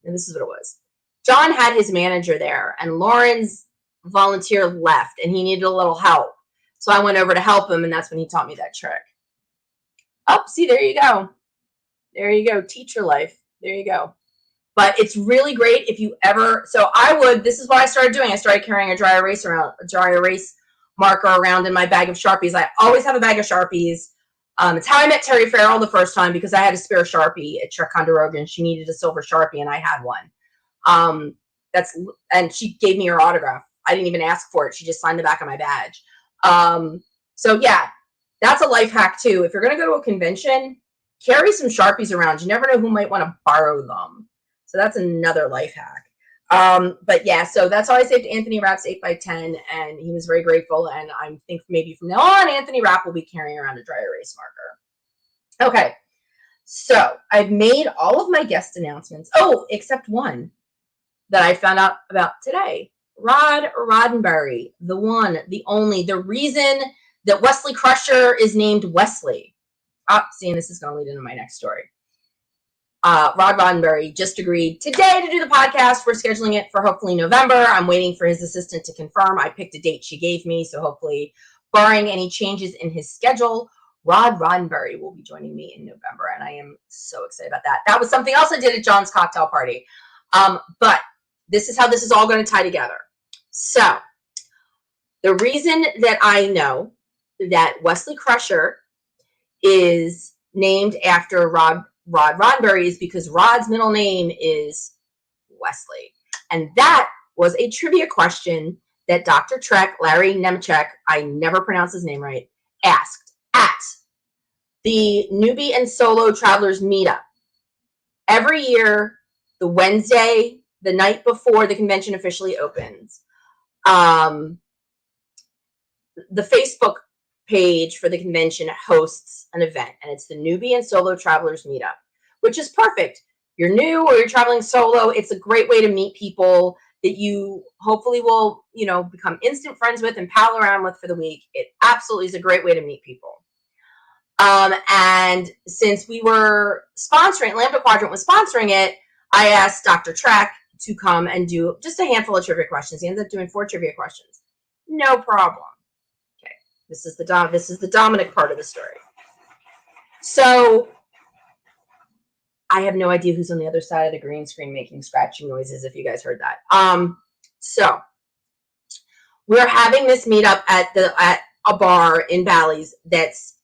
this is what it was. John had his manager there, and Lauren's volunteer left, and he needed a little help. So I went over to help him, and that's when he taught me that trick. Oh, see, there you go. There you go. Teacher life. There you go. But it's really great if you ever, this is what I started doing. I started carrying a dry erase marker around in my bag of Sharpies. I always have a bag of Sharpies. It's how I met Terry Farrell the first time, because I had a spare Sharpie at Ticonderoga, and she needed a silver Sharpie, and I had one. And she gave me her autograph. I didn't even ask for it. She just signed the back of my badge. So yeah, that's a life hack too. If you're going to go to a convention, carry some Sharpies around. You never know who might want to borrow them. So that's another life hack. But yeah, so that's how I saved Anthony Rapp's 8x10, and he was very grateful. And I think maybe from now on, Anthony Rapp will be carrying around a dry erase marker. Okay, so I've made all of my guest announcements. Oh, except one that I found out about today. Rod Roddenberry, the one, the only, the reason that Wesley Crusher is named Wesley. See, this is going to lead into my next story. Rod Roddenberry just agreed today to do the podcast. We're scheduling it for hopefully November. I'm waiting for his assistant to confirm. I picked a date she gave me, so hopefully, barring any changes in his schedule, Rod Roddenberry will be joining me in November, and I am so excited about that. That was something else I did at John's cocktail party. But this is how this is all going to tie together. So, the reason that I know that Wesley Crusher is named after Rod Roddenberry is because Rod's middle name is Wesley. And that was a trivia question that Dr. Trek, Larry Nemechek, I never pronounce his name right, asked at the Newbie and Solo Travelers Meetup. Every year, the Wednesday, the night before the convention officially opens, the Facebook page for the convention hosts an event, and it's the Newbie and Solo Travelers Meetup, which is perfect. You're new or you're traveling solo. It's a great way to meet people that you hopefully will, become instant friends with and pal around with for the week. It absolutely is a great way to meet people. And since we were sponsoring, Lambda Quadrant was sponsoring it, I asked Dr. Trek to come and do just a handful of trivia questions. He ended up doing 4 trivia questions. No problem. Okay, this is the Dominic part of the story. So I have no idea who's on the other side of the green screen making scratching noises, if you guys heard that. So we're having this meetup at a bar in Bally's that's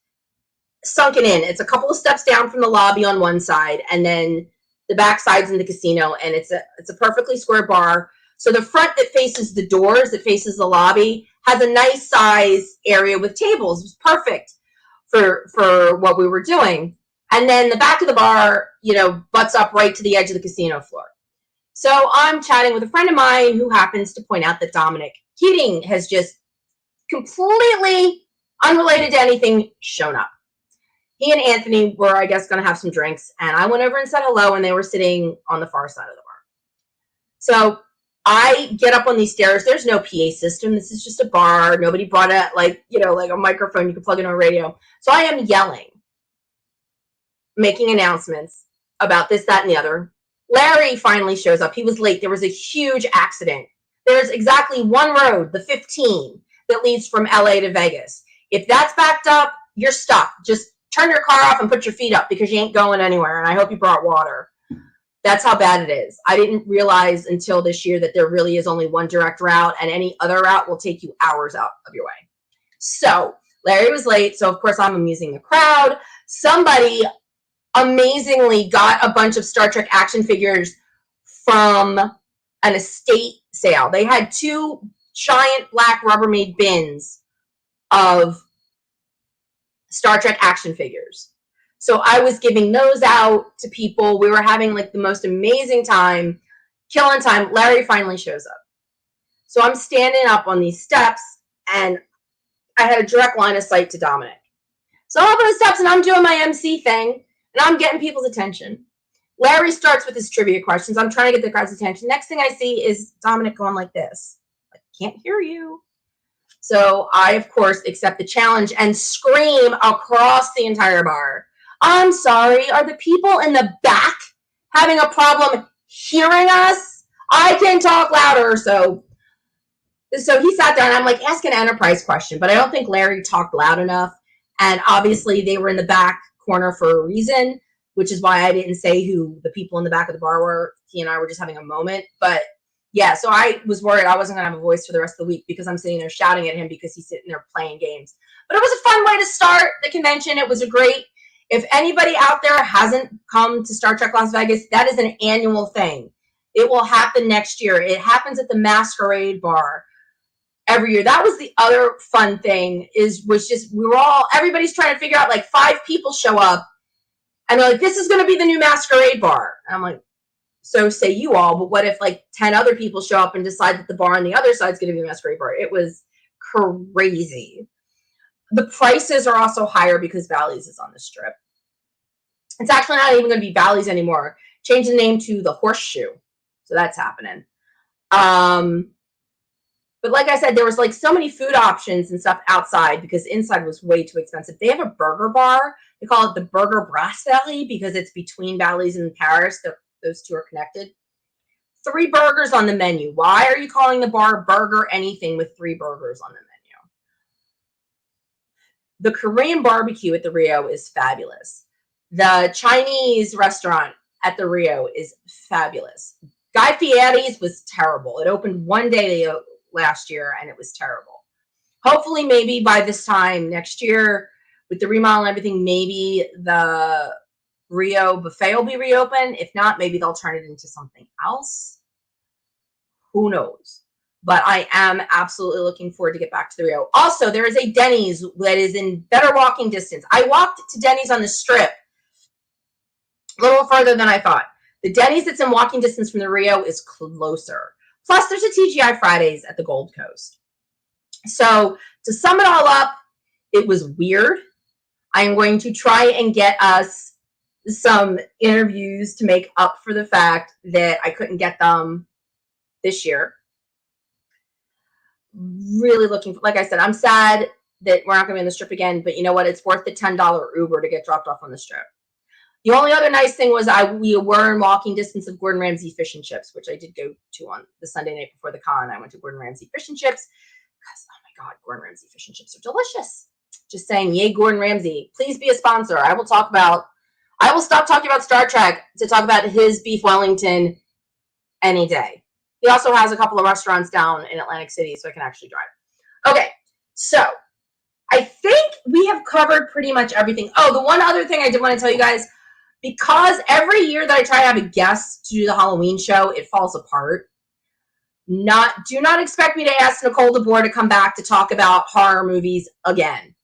sunken in. It's a couple of steps down from the lobby on one side, and then the back side's in the casino, and it's a perfectly square bar. So the front that faces the doors, that faces the lobby, has a nice size area with tables. It was perfect for what we were doing. And then the back of the bar, butts up right to the edge of the casino floor. So I'm chatting with a friend of mine who happens to point out that Dominic Keating has just completely unrelated to anything shown up. He and Anthony were, I guess, going to have some drinks, and I went over and said hello, and they were sitting on the far side of the bar. So I get up on these stairs. There's no PA system. This is just a bar. Nobody brought a like a microphone you can plug into a radio. So I am yelling, making announcements. about this, that, and the other. Larry finally shows up. He was late. There was a huge accident. There's exactly one road, the 15, that leads from LA to Vegas. If that's backed up, you're stuck. Just turn your car off and put your feet up because you ain't going anywhere. And I hope you brought water. That's how bad it is. I didn't realize until this year that there really is only one direct route, and any other route will take you hours out of your way. So Larry was late. So of course I'm amusing the crowd. Somebody amazingly got a bunch of Star Trek action figures from an estate sale. They had 2 giant black Rubbermaid bins of Star Trek action figures. So I was giving those out to people. We were having like the most amazing time, killing time. Larry finally shows up. So I'm standing up on these steps, and I had a direct line of sight to Dominic. So I'm up on the steps, and I'm doing my MC thing, and I'm getting people's attention. Larry starts with his trivia questions. I'm trying to get the crowd's attention. Next thing I see is Dominic going like this. I can't hear you. So I, of course, accept the challenge and scream across the entire bar. I'm sorry, are the people in the back having a problem hearing us? I can talk louder. So he sat there, and I'm like asking an Enterprise question, but I don't think Larry talked loud enough. And obviously they were in the back corner for a reason, which is why I didn't say who the people in the back of the bar were. He and I were just having a moment. But yeah, so I was worried I wasn't going to have a voice for the rest of the week because I'm sitting there shouting at him because he's sitting there playing games. But it was a fun way to start the convention. It was a great, if anybody out there hasn't come to Star Trek Las Vegas, that is an annual thing. It will happen next year. It happens at the Masquerade Bar every year. That was the other fun thing everybody's trying to figure out, like 5 people show up and they're like, this is going to be the new Masquerade Bar. And I'm like, so say you all, but what if like 10 other people show up and decide that the bar on the other side is going to be the Masquerade Bar? It was crazy. The prices are also higher because Bally's is on the strip. It's actually not even going to be Bally's anymore. Change the name to the Horseshoe. So that's happening. But like I said, there was like so many food options and stuff outside because inside was way too expensive. They have a burger bar. They call it the Burger Brasserie because it's between Bally's and Paris. Those two are connected. 3 burgers on the menu. Why are you calling the bar Burger anything with 3 burgers on the menu? The Korean barbecue at the Rio is fabulous. The Chinese restaurant at the Rio is fabulous. Guy Fieri's was terrible. It opened one day last year and it was terrible. Hopefully maybe by this time next year with the remodel and everything, maybe the Rio buffet will be reopened. If not, maybe they'll turn it into something else. Who knows? But I am absolutely looking forward to get back to the Rio. Also, there is a Denny's that is in better walking distance. I walked to Denny's on the strip a little further than I thought. The Denny's that's in walking distance from the Rio is closer. Plus, there's a TGI Fridays at the Gold Coast. So to sum it all up, it was weird. I am going to try and get us some interviews to make up for the fact that I couldn't get them this year. Really looking for, like I said, I'm sad that we're not going to be on the strip again, but you know what? It's worth the $10 Uber to get dropped off on the strip. The only other nice thing was we were in walking distance of Gordon Ramsay Fish and Chips, which I did go to on the Sunday night before the con. I went to Gordon Ramsay Fish and Chips because, oh my God, Gordon Ramsay Fish and Chips are delicious. Just saying, yay, Gordon Ramsay. Please be a sponsor. I will stop talking about Star Trek to talk about his beef Wellington any day. He also has a couple of restaurants down in Atlantic City, so I can actually drive. Okay, so I think we have covered pretty much everything. Oh, the one other thing I did want to tell you guys, because every year that I try to have a guest to do the Halloween show, it falls apart. Do not expect me to ask Nicole DeBoer to come back to talk about horror movies again.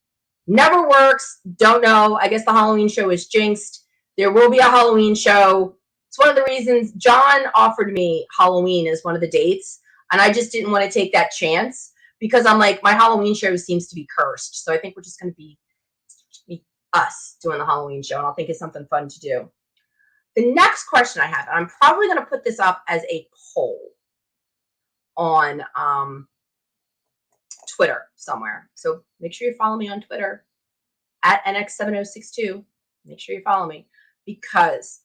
Never works. Don't know. I guess the Halloween show is jinxed. There will be a Halloween show. It's one of the reasons John offered me Halloween as one of the dates, and I just didn't want to take that chance because I'm like, my Halloween show seems to be cursed. So I think we're just going to be us doing the Halloween show, and I'll think it's something fun to do. The next question I have, and I'm probably going to put this up as a poll on Twitter somewhere. So make sure you follow me on Twitter at NX7062. Make sure you follow me because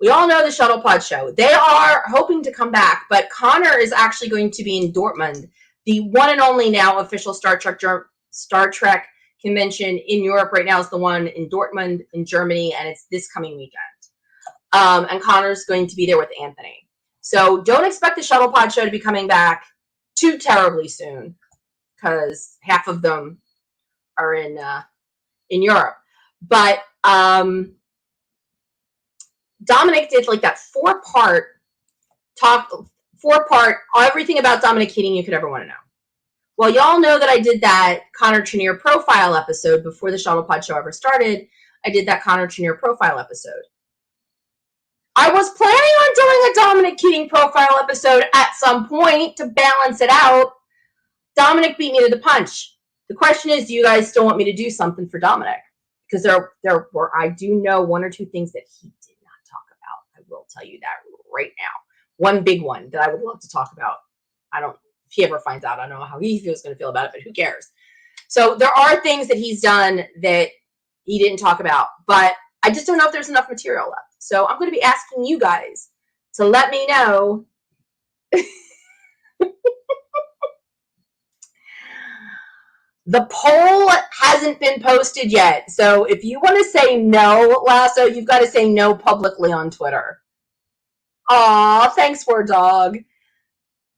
We all know the Shuttlepod show. They are hoping to come back, but Connor is actually going to be in Dortmund, the one and only now official Star Trek convention in Europe. Right now is the one in Dortmund in Germany, and it's this coming weekend. And Connor's going to be there with Anthony. So don't expect the Shuttlepod show to be coming back too terribly soon, because half of them are in Europe. But Dominic did like that four-part everything about Dominic Keating you could ever want to know. Well, y'all know that I did that Connor Trinneer profile episode before the Shuttlepod show ever started. I did that Connor Trinneer profile episode. I was planning on doing a Dominic Keating profile episode at some point to balance it out. Dominic beat me to the punch. The question is, do you guys still want me to do something for Dominic? Because I do know one or two things that he did not talk about. I will tell you that right now. One big one that I would love to talk about. If he ever finds out, I don't know how he feels going to feel about it, but who cares? So there are things that he's done that he didn't talk about, but I just don't know if there's enough material left. So I'm going to be asking you guys to let me know. The poll hasn't been posted yet. So if you want to say no, Lasso, you've got to say no publicly on Twitter. Aw, thanks, Word Dog.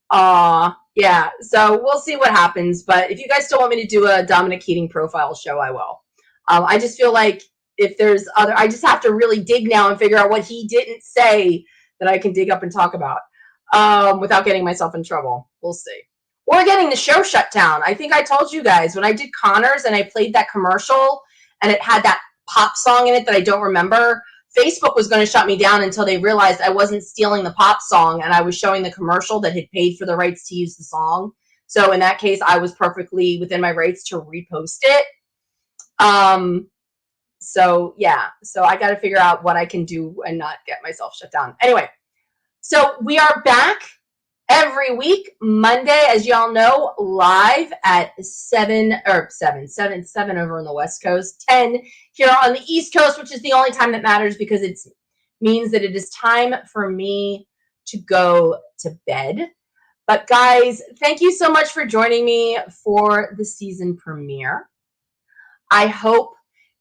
Aw, yeah. So we'll see what happens. But if you guys still want me to do a Dominic Keating profile show, I will. I just feel like if there's I just have to really dig now and figure out what he didn't say that I can dig up and talk about without getting myself in trouble. We'll see. Or getting the show shut down. I think I told you guys when I did Connor's and I played that commercial and it had that pop song in it that I don't remember, Facebook was going to shut me down until they realized I wasn't stealing the pop song and I was showing the commercial that had paid for the rights to use the song. So in that case, I was perfectly within my rights to repost it. So yeah, so I got to figure out what I can do and not get myself shut down. Anyway, so we are back every week, Monday, as y'all know, live at 7 over on the West Coast, 10 here on the East Coast, which is the only time that matters because it means that it is time for me to go to bed. But guys, thank you so much for joining me for the season premiere. I hope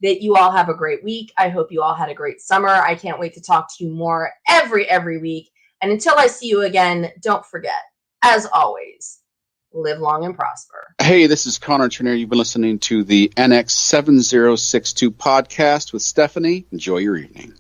that you all have a great week. I hope you all had a great summer. I can't wait to talk to you more every week. And until I see you again, don't forget, as always, live long and prosper. Hey, this is Connor Trinneer. You've been listening to the NX7062 podcast with Stephanie. Enjoy your evening.